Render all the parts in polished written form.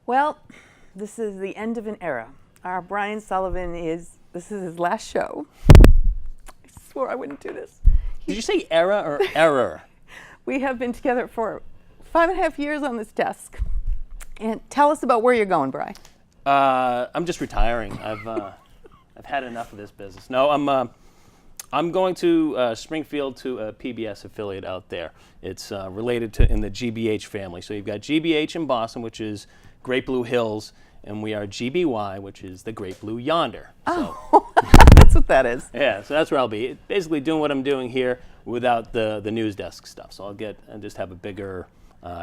Well, this is the end of an era. Our Brian Sullivan this is his last show. I swore I wouldn't do this. Did you say era or error? We have been together for 5.5 years on this desk. And tell us about where you're going, Brian. I'm just retiring. I've had enough of this business. No, I'm going to Springfield to a PBS affiliate out there. It's related to in the GBH family. So you've got GBH in Boston, which is Great Blue Hills, and we are GBY, which is the Great Blue Yonder. Oh, so, that's what that is. Yeah, so that's where I'll be. Basically doing what I'm doing here without the news desk stuff. So I'll just have a bigger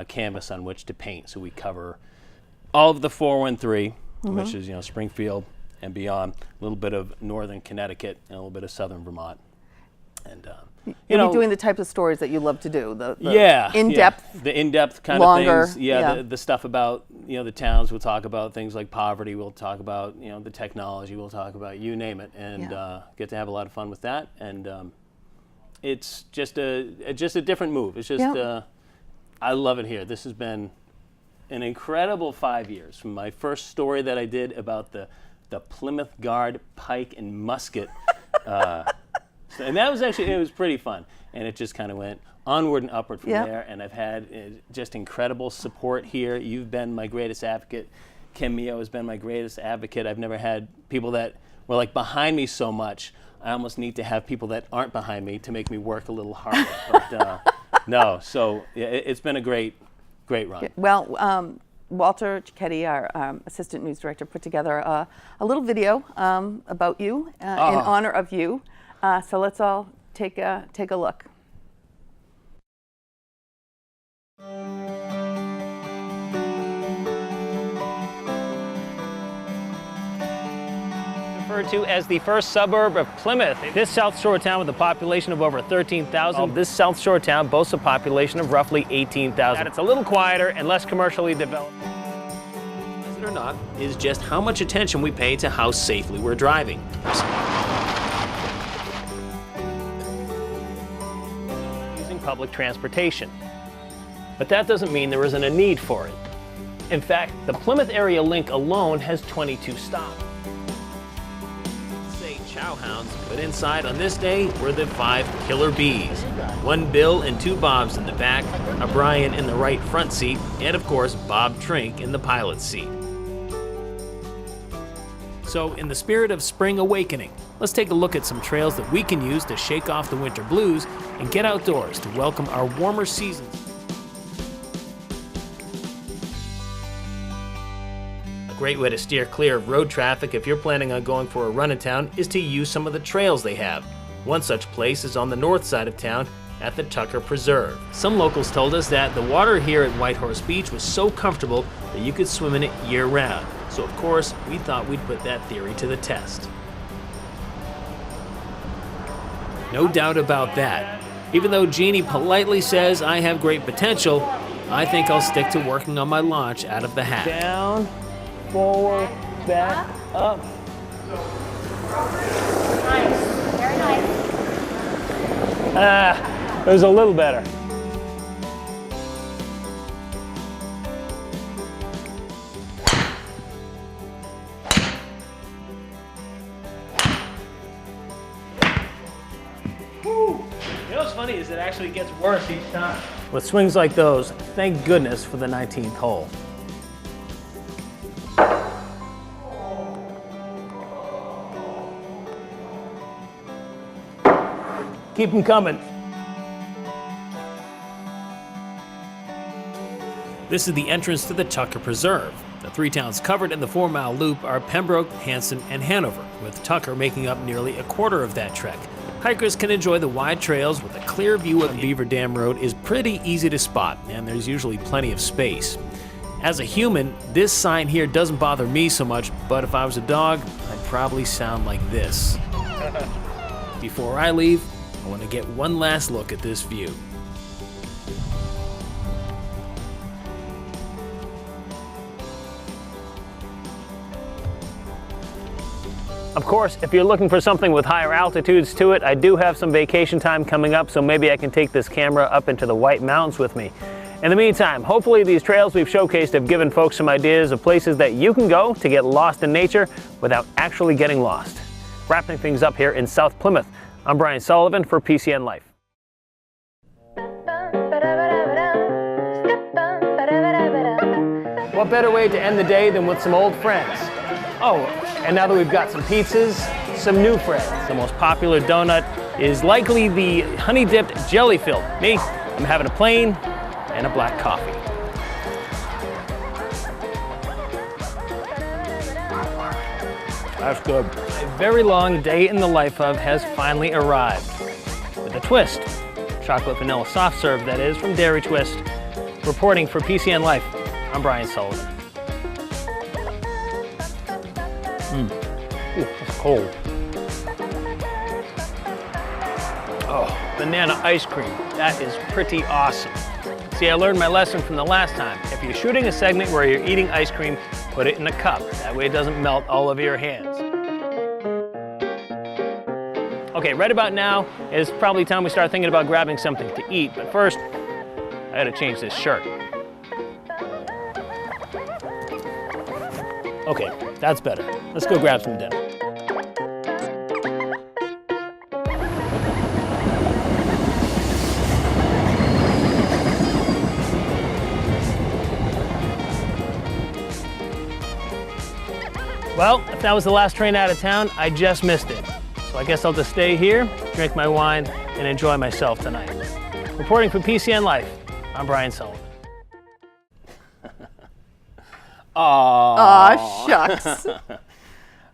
canvas on which to paint. So we cover all of the 413, which is Springfield and beyond, a little bit of northern Connecticut and a little bit of southern Vermont. And you'll be doing the types of stories that you love to do, the in-depth, the in-depth kind longer, of things. The stuff about the towns. We'll talk about things like poverty. We'll talk about the technology. We'll talk about you name it, and get to have a lot of fun with that. And it's just a different move. It's just I love it here. This has been an incredible 5 years from my first story that I did about the Plymouth Guard pike and musket. And that was it was pretty fun. And it just kind of went onward and upward from there. And I've had just incredible support here. You've been my greatest advocate. Kim Mio has been my greatest advocate. I've never had people that were like behind me so much. I almost need to have people that aren't behind me to make me work a little harder. But no, so it's been a great run. Well, Walter Cicchetti, our assistant news director, put together a little video about you in honor of you. So let's all take a look. Referred to as the first suburb of Plymouth. This South Shore town with a population of over 13,000. This South Shore town boasts a population of roughly 18,000. It's a little quieter and less commercially developed. Believe it or not, is just how much attention we pay to how safely we're driving. Using public transportation. But that doesn't mean there isn't a need for it. In fact, the Plymouth Area Link alone has 22 stops. Chowhounds, but inside on this day were the 5 killer bees. 1 Bill and 2 Bobs in the back, a Brian in the right front seat, and of course Bob Trink in the pilot's seat. So in the spirit of spring awakening, let's take a look at some trails that we can use to shake off the winter blues and get outdoors to welcome our warmer seasons. A great way to steer clear of road traffic if you're planning on going for a run in town is to use some of the trails they have. One such place is on the north side of town at the Tucker Preserve. Some locals told us that the water here at White Horse Beach was so comfortable that you could swim in it year-round. So of course, we thought we'd put that theory to the test. No doubt about that. Even though Jeannie politely says I have great potential, I think I'll stick to working on my launch out of the hat. Down, forward, back, up. Nice, very nice. It was a little better. Woo. You know what's funny is it actually gets worse each time. With swings like those, thank goodness for the 19th hole. Keep them coming. This is the entrance to the Tucker Preserve. The 3 towns covered in the 4-mile loop are Pembroke, Hanson, and Hanover, with Tucker making up nearly a quarter of that trek. Hikers can enjoy the wide trails with a clear view of Beaver Dam Road is pretty easy to spot, and there's usually plenty of space. As a human, this sign here doesn't bother me so much, but if I was a dog, I'd probably sound like this. Before I leave, I want to get one last look at this view. Of course, if you're looking for something with higher altitudes to it, I do have some vacation time coming up, so maybe I can take this camera up into the White Mountains with me. In the meantime, hopefully these trails we've showcased have given folks some ideas of places that you can go to get lost in nature without actually getting lost. Wrapping things up here in South Plymouth, I'm Brian Sullivan for PCN Life. What better way to end the day than with some old friends? Oh, and now that we've got some pizzas, some new friends. The most popular donut is likely the honey-dipped jelly-filled. Me, I'm having a plain and a black coffee. That's good. A very long day in the life of has finally arrived. With a twist. Chocolate vanilla soft serve, that is, from Dairy Twist. Reporting for PCN Life, I'm Brian Sullivan. Ooh, it's cold. Oh, banana ice cream. That is pretty awesome. See, I learned my lesson from the last time. If you're shooting a segment where you're eating ice cream, put it in a cup. That way it doesn't melt all over your hands. Okay, right about now, it's probably time we start thinking about grabbing something to eat. But first, I gotta change this shirt. Okay, that's better. Let's go grab some dinner. Well, if that was the last train out of town, I just missed it. So I guess I'll just stay here, drink my wine, and enjoy myself tonight. Reporting for PCN Life, I'm Brian Sullivan. Aw, shucks.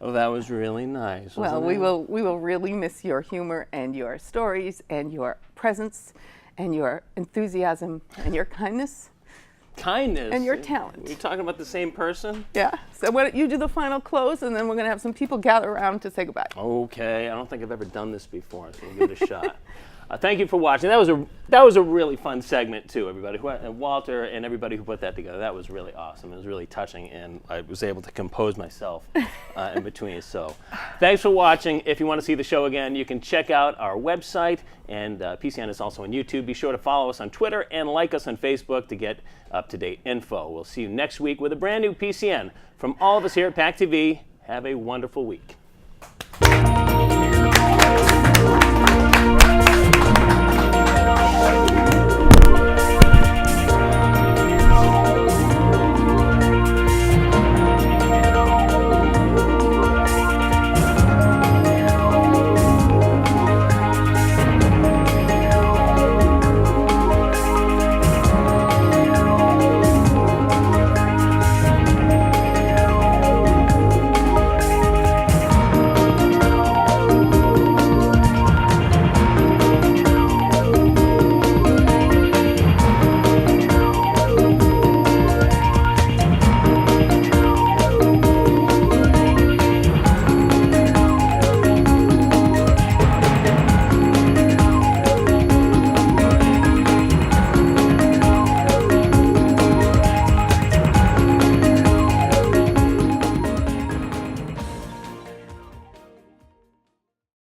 Oh, that was really nice. Well, we will really miss your humor and your stories and your presence and your enthusiasm and your kindness. Kindness. And your talent. You're talking about the same person? Yeah. So why don't you do the final close, and then we're going to have some people gather around to say goodbye. Okay. I don't think I've ever done this before, so we'll give it a shot. Thank you for watching. That was a really fun segment too, everybody. And Walter and everybody who put that together. That was really awesome. It was really touching, and I was able to compose myself in between. So, thanks for watching. If you want to see the show again, you can check out our website, and PCN is also on YouTube. Be sure to follow us on Twitter and like us on Facebook to get up-to-date info. We'll see you next week with a brand new PCN. From all of us here at PACTV, have a wonderful week.